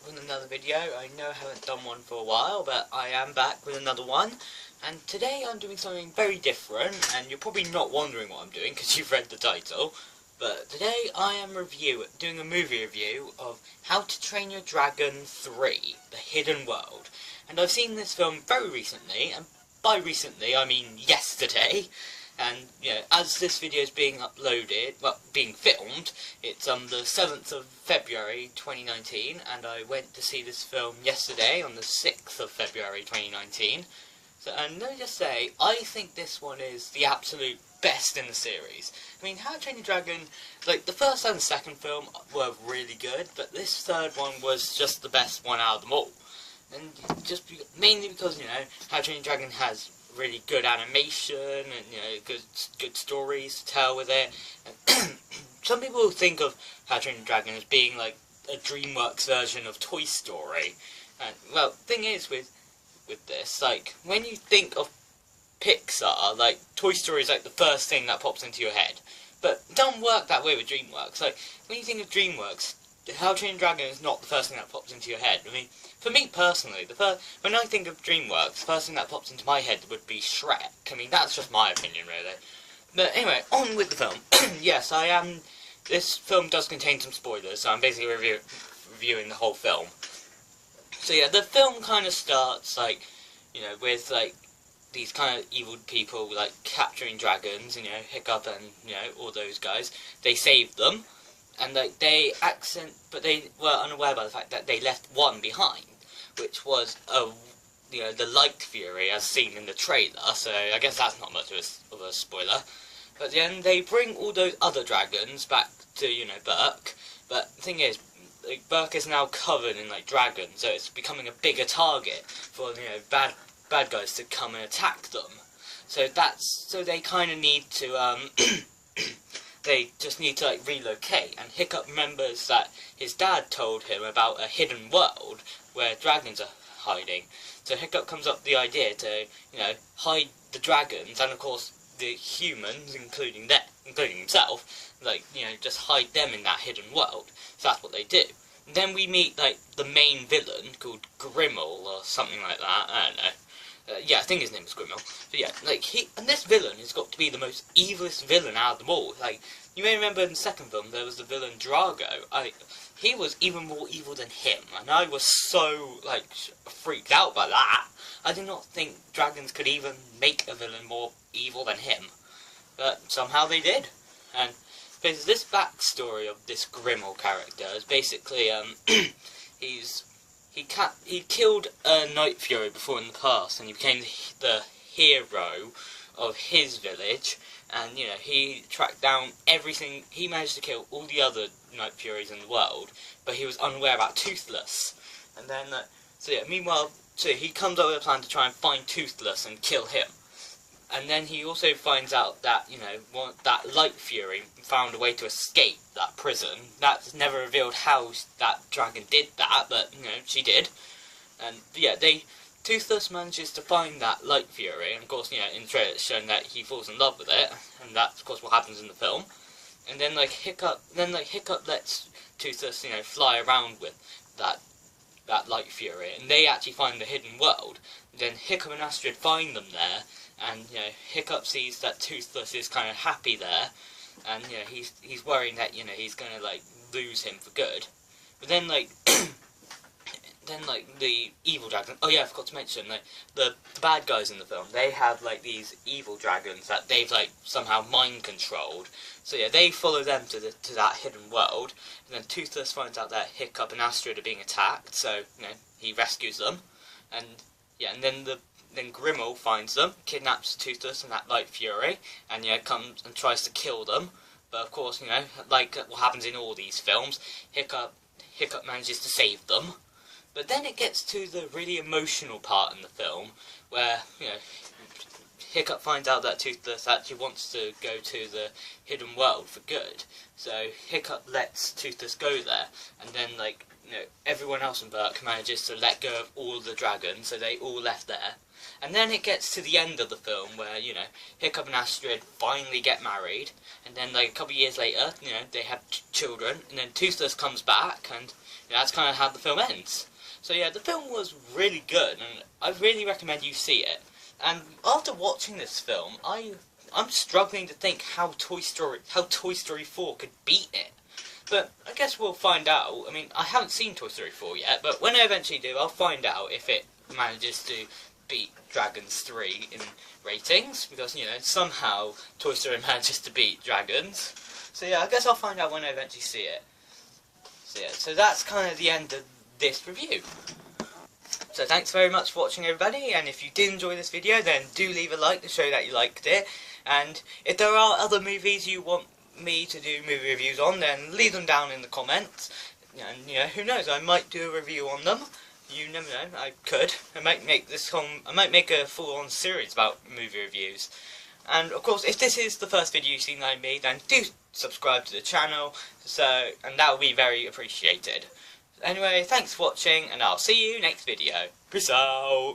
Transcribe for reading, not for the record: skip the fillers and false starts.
with another video. I know I haven't done one for a while, but I am back with another one. And today I'm doing something very different, and you're probably not wondering what I'm doing because you've read the title. But today I am doing a movie review of How to Train Your Dragon 3, The Hidden World. And I've seen this film very recently, and by recently I mean yesterday. And, you know, as this video is being uploaded, well, being filmed, it's the 7th of February 2019, and I went to see this film yesterday on the 6th of February 2019. So, and let me just say, I think this one is the absolute best in the series. I mean, How to Train Your Dragon, like, the first and the second film were really good, but this third one was just the best one out of them all. And just mainly because, you know, How to Train Your Dragon has really good animation and, you know, good stories to tell with it. And some people think of How to Train Your Dragon as being like a DreamWorks version of Toy Story. And well, thing is with this, like, when you think of Pixar, like, Toy Story is like the first thing that pops into your head. But it doesn't work that way with DreamWorks. Like, when you think of DreamWorks, How to Train Your Dragon is not the first thing that pops into your head. I mean, for me personally, when I think of DreamWorks, the first thing that pops into my head would be Shrek. I mean, that's just my opinion, really. But anyway, on with the film. Yes, this film does contain some spoilers, so I'm basically reviewing the whole film. So yeah, the film kind of starts, like, you know, with, like, these kind of evil people, like, capturing dragons, and, you know, Hiccup and, you know, all those guys. They save them, and, like, but they were unaware by the fact that they left one behind, which was, you know, the Light Fury, as seen in the trailer, so I guess that's not much of a spoiler. But then they bring all those other dragons back to, you know, Berk, but the thing is, like, Berk is now covered in, like, dragons, so it's becoming a bigger target for, you know, bad guys to come and attack them. So they kind of need to, they just need to, like, relocate, and Hiccup remembers that his dad told him about a hidden world where dragons are hiding. So Hiccup comes up with the idea to, you know, hide the dragons, and of course the humans, including himself, like, you know, just hide them in that hidden world. So that's what they do. And then we meet, like, the main villain called Grimmel or something like that. I don't know. Yeah, I think his name is Grimmel. But yeah, like, and this villain has got to be the most evilest villain out of them all. Like, you may remember in the second film there was the villain Drago. He was even more evil than him, and I was so, like, freaked out by that. I did not think dragons could even make a villain more evil than him. But somehow they did. And because this backstory of this Grimmel character is basically, he killed a Night Fury before in the past, and he became the hero of his village, and, you know, he tracked down everything. He managed to kill all the other Night Furies in the world, but he was unaware about Toothless. And then, so yeah, meanwhile, so he comes up with a plan to try and find Toothless and kill him. And then he also finds out that, you know, that Light Fury found a way to escape that prison. That's never revealed how that dragon did that, but, you know, she did. And, yeah, Toothless manages to find that Light Fury, and of course, you know, in the trailer it's shown that he falls in love with it, and that's, of course, what happens in the film. And then, like, Hiccup lets Toothless, you know, fly around with that Light Fury, and they actually find the hidden world. And then Hiccup and Astrid find them there, and, you know, Hiccup sees that Toothless is kind of happy there, and, you know, he's worrying that, you know, he's gonna, like, lose him for good. But then, like, the evil dragon. Oh yeah, I forgot to mention, like, the bad guys in the film, they have, like, these evil dragons that they've, like, somehow mind controlled. So yeah, they follow them to that hidden world, and then Toothless finds out that Hiccup and Astrid are being attacked, so, you know, he rescues them, and yeah, and then Grimmel finds them, kidnaps Toothless and that Light Fury, and, you know, comes and tries to kill them. But of course, you know, like what happens in all these films, Hiccup manages to save them. But then it gets to the really emotional part in the film, where, you know, Hiccup finds out that Toothless actually wants to go to the hidden world for good. So Hiccup lets Toothless go there, and then, like, you know, everyone else in Berk manages to let go of all the dragons, so they all left there. And then it gets to the end of the film where, you know, Hiccup and Astrid finally get married, and then, like, a couple of years later, you know, they have children, and then Toothless comes back, and that's kind of how the film ends. So yeah, the film was really good, and I really recommend you see it. And after watching this film, I'm struggling to think how Toy Story 4 could beat it. But I guess we'll find out. I mean, I haven't seen Toy Story 4 yet, but when I eventually do, I'll find out if it manages to beat Dragons 3 in ratings, because, somehow Toy Story manages to beat Dragons. So yeah, I guess I'll find out when I eventually see it. So yeah, so that's kind of the end of this review. So thanks very much for watching, everybody, and if you did enjoy this video, then do leave a like to show that you liked it. And if there are other movies you want me to do movie reviews on, then leave them down in the comments. And who knows, I might do a review on them. You never know, I could. I might make a full-on series about movie reviews. And of course, if this is the first video you've seen that I made, then do subscribe to the channel, and that would be very appreciated. Anyway, thanks for watching, and I'll see you next video. Peace out!